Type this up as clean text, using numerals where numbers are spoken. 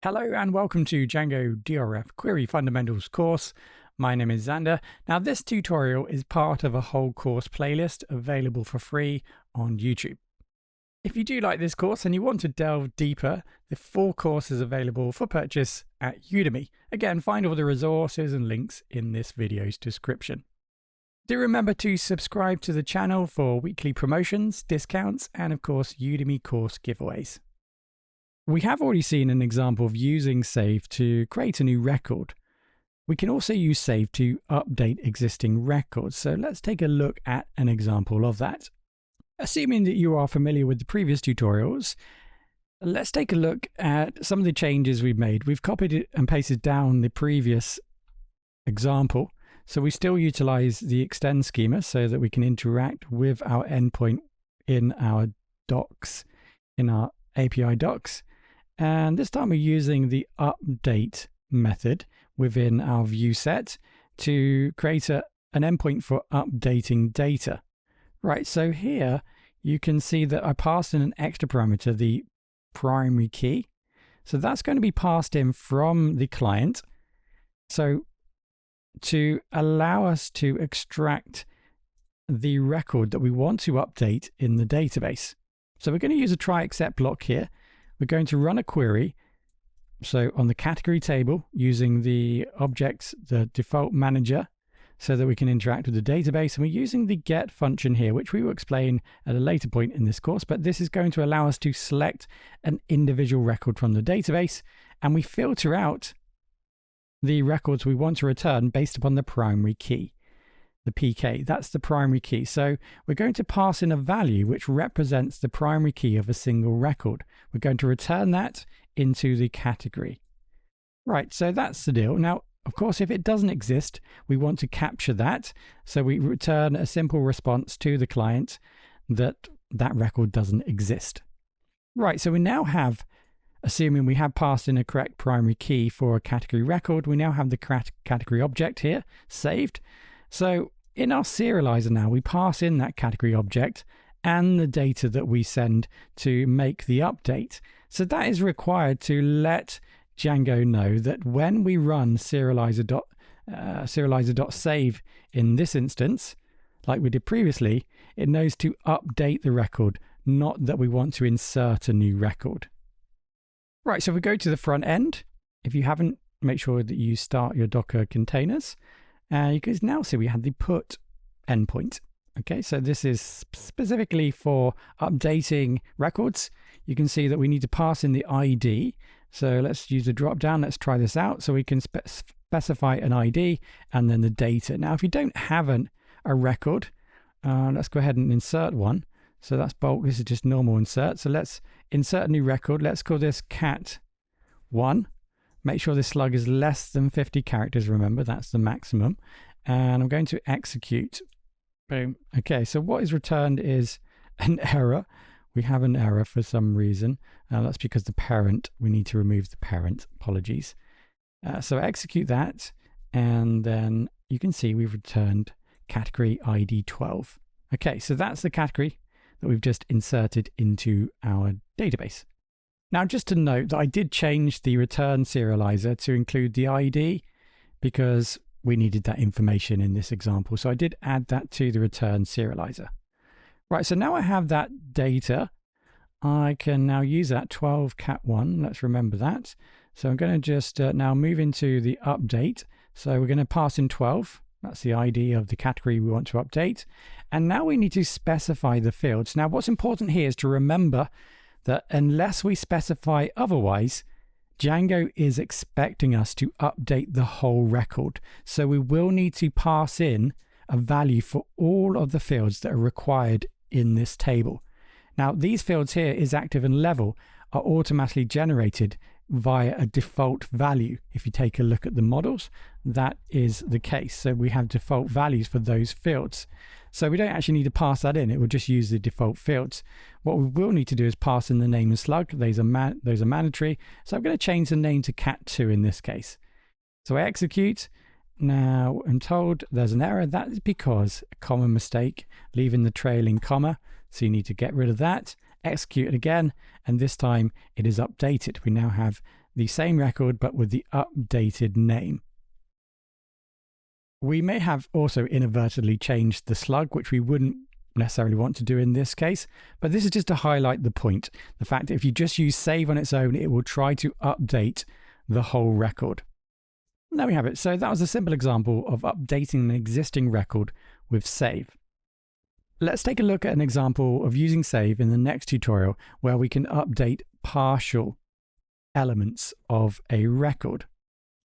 Hello and welcome to Django DRF Query Fundamentals course. My name is Xander. Now this tutorial is part of a whole course playlist available for free on YouTube. If you do like this course and you want to delve deeper, the full course is available for purchase at Udemy. Again, find all the resources and links in this video's description. Do remember to subscribe to the channel for weekly promotions, discounts, and of course Udemy course giveaways. We have already seen an example of using save to create a new record. We can also use save to update existing records. So let's take a look at an example of that. Assuming that you are familiar with the previous tutorials, let's take a look at some of the changes we've made. We've copied it and pasted down the previous example. So we still utilize the extend schema so that we can interact with our endpoint in our docs, in our API docs. And this time we're using the update method within our view set to create an endpoint for updating data. Right, so here you can see that I passed in an extra parameter, the primary key. So that's going to be passed in from the client. So to allow us to extract the record that we want to update in the database. So we're going to use a try except block here. We're going to run a query. So on the category table using the objects, the default manager, so that we can interact with the database. And we're using the get function here, which we will explain at a later point in this course. But this is going to allow us to select an individual record from the database. And we filter out the records we want to return based upon the primary key. The PK, that's the primary key. So we're going to pass in a value which represents the primary key of a single record. We're going to return that into the category. Right, so that's the deal. Now, of course, if it doesn't exist, we want to capture that. So we return a simple response to the client that that record doesn't exist. Right, so we now have, assuming we have passed in a correct primary key for a category record, we now have the category object here saved. So in our serializer now, we pass in that category object and the data that we send to make the update. So that is required to let Django know that when we run serializer.save in this instance, like we did previously, it knows to update the record, not that we want to insert a new record. Right, so if we go to the front end, if you haven't, make sure that you start your Docker containers. You can now see we had the put endpoint. Okay, so this is specifically for updating records. You can see that we need to pass in the ID. So let's use the drop down. Let's try this out. So we can specify an ID and then the data. Now, if you don't have a record, let's go ahead and insert one. So that's bulk. This is just normal insert. So let's insert a new record. Let's call this cat1. Make sure this slug is less than 50 characters. Remember, that's the maximum. And I'm going to execute. Boom. Okay, so what is returned is an error. We have an error for some reason. That's because the parent, we need to remove the parent. Apologies. So execute that. And then you can see we've returned category ID 12. Okay, so that's the category that we've just inserted into our database. Now, just to note that I did change the return serializer to include the ID because we needed that information in this example. So I did add that to the return serializer. Right, so now I have that data. I can now use that 12 cat1. Let's remember that. So I'm going to just now move into the update. So we're going to pass in 12. That's the ID of the category we want to update. And now we need to specify the fields. Now, what's important here is to remember that unless we specify otherwise, Django is expecting us to update the whole record. So we will need to pass in a value for all of the fields that are required in this table. Now, these fields here, is active and level, are automatically generated via a default value. If you take a look at the models, that is the case. So we have default values for those fields. So we don't actually need to pass that in. It will just use the default fields. What we will need to do is pass in the name and slug. Those are mandatory. So I'm going to change the name to cat2 in this case. So I execute. Now I'm told there's an error. That is because a common mistake, leaving the trailing comma. So you need to get rid of that. Execute it again. And this time it is updated. We now have the same record but with the updated name. We may have also inadvertently changed the slug, which we wouldn't necessarily want to do in this case, but this is just to highlight the point, the fact that if you just use save on its own, it will try to update the whole record. And there we have it. So that was a simple example of updating an existing record with save. Let's take a look at an example of using save in the next tutorial where we can update partial elements of a record.